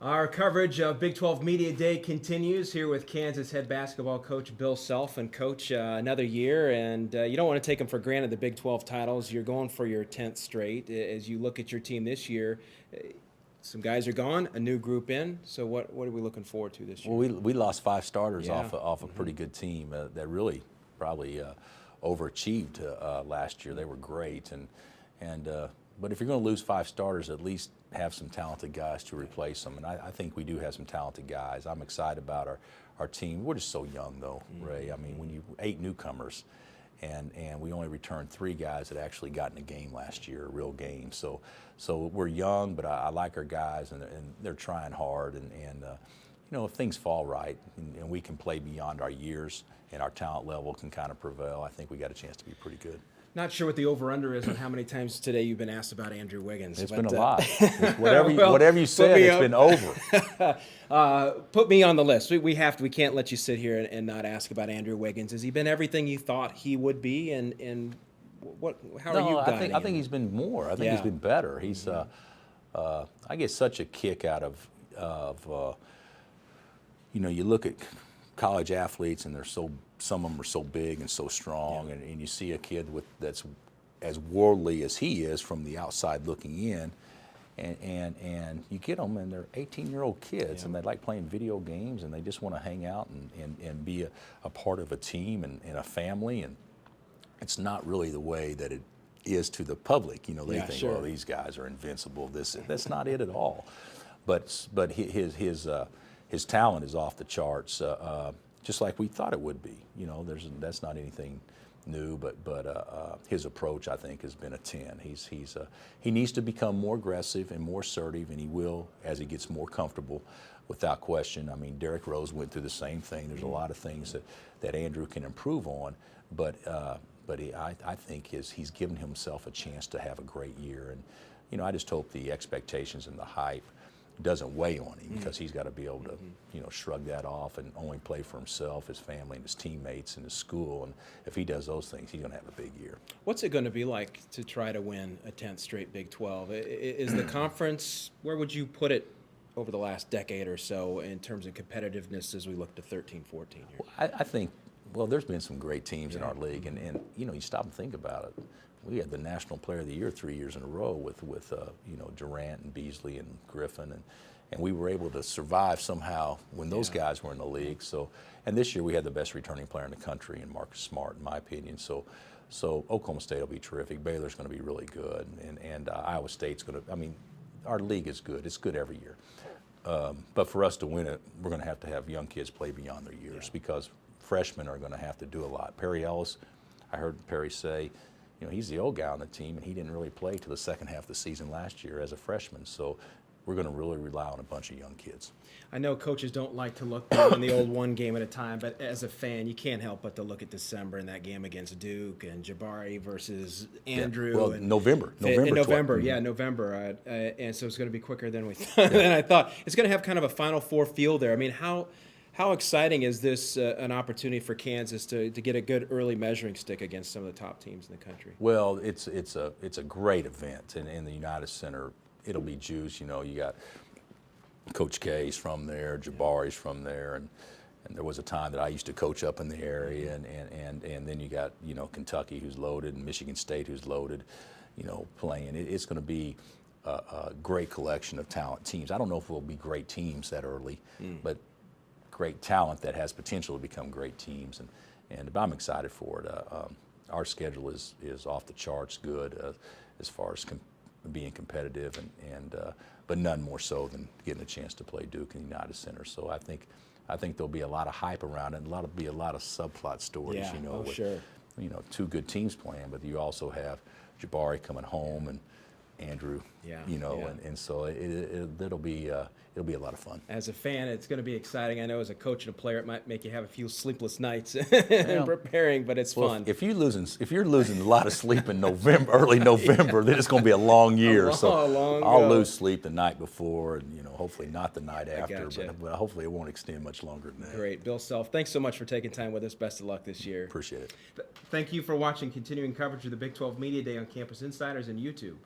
Our coverage of Big 12 Media Day continues here with Kansas head basketball coach Bill Self. And Coach, another year, and you don't want to take them for granted, the Big 12 titles. You're going for your 10th straight. As you look at your team this year, some guys are gone, a new group in. So what are we looking forward to this year? Well, we lost 5 starters off a pretty good team that really probably overachieved last year. They were great, but if you're going to lose 5 starters, at least have some talented guys to replace them. And I think we do have some talented guys. I'm excited about our team. We're just so young, though, Ray. I mean, when you 8 newcomers, and we only returned 3 guys that actually got in a game last year, a real game. So we're young, but I like our guys, and they're trying hard. And if things fall right and we can play beyond our years and our talent level can kind of prevail, I think we got a chance to be pretty good. Not sure what the over-under is on how many times today you've been asked about Andrew Wiggins. It's been a lot. Whatever you said, it's been over. Put me on the list. We can't let you sit here and not ask about Andrew Wiggins. Has he been everything you thought he would be? And how are you guiding him? I think he's been more. I think he's been better. He's I get such a kick out of you look at college athletes, and some of them are so big and so strong, and you see a kid that's as worldly as he is from the outside looking in, and you get them, and they're 18-year-old kids, and they like playing video games, and they just want to hang out and be a part of a team and a family, and it's not really the way that it is to the public. They think, well, these guys are invincible. That's not it at all. But his talent is off the charts. Just like we thought it would be. That's not anything new, but his approach, I think, has been a 10. He needs to become more aggressive and more assertive, and he will as he gets more comfortable, without question. I mean, Derrick Rose went through the same thing. There's a lot of things that Andrew can improve on, but I think he's given himself a chance to have a great year, and I just hope the expectations and the hype doesn't weigh on him, because he's got to be able to shrug that off and only play for himself, his family, and his teammates, and his school. And if he does those things, he's going to have a big year. What's it going to be like to try to win a 10th straight Big 12? Is the conference, where would you put it over the last decade or so in terms of competitiveness as we look to 13, 14 years? Well, I think, there's been some great teams in our league, and you stop and think about it. We had the National Player of the Year 3 years in a row with Durant and Beasley and Griffin, and we were able to survive somehow when those guys were in the league. So, and this year we had the best returning player in the country in Marcus Smart, in my opinion. So Oklahoma State will be terrific. Baylor's going to be really good, and Iowa State's going to. I mean, our league is good. It's good every year. But for us to win it, we're going to have young kids play beyond their years, because freshmen are going to have to do a lot. Perry Ellis, I heard Perry say, he's the old guy on the team, and he didn't really play till the second half of the season last year as a freshman. So we're going to really rely on a bunch of young kids. I know coaches don't like to look on the old one game at a time, but as a fan, you can't help but to look at December and that game against Duke and Jabari versus Andrew. Yeah. Well, November. November. And so it's going to be quicker than than I thought. It's going to have kind of a Final Four feel there. I mean, how exciting is this an opportunity for Kansas to get a good early measuring stick against some of the top teams in the country? Well, it's a great event, and in the United Center, it'll be juice. You got Coach K's from there, Jabari's from there, and there was a time that I used to coach up in the area, and then you got Kentucky, who's loaded, and Michigan State, who's loaded, playing. It's going to be a great collection of talent teams. I don't know if we'll be great teams that early, but great talent that has potential to become great teams, and I'm excited for it. Our schedule is off the charts good as far as being competitive, but none more so than getting a chance to play Duke in the United Center. So I think there'll be a lot of hype around it, and be a lot of subplot stories. Sure. 2 good teams playing, but you also have Jabari coming home and Andrew, and so it'll be a lot of fun. As a fan, it's going to be exciting. I know as a coach and a player, it might make you have a few sleepless nights in preparing, but it's fun. If you're losing a lot of sleep in early November, then it's going to be a long year. I'll lose sleep the night before, and hopefully not the night after, but hopefully it won't extend much longer than that. Great, Bill Self. Thanks so much for taking time with us. Best of luck this year. Appreciate it. Thank you for watching continuing coverage of the Big 12 Media Day on Campus Insiders and YouTube.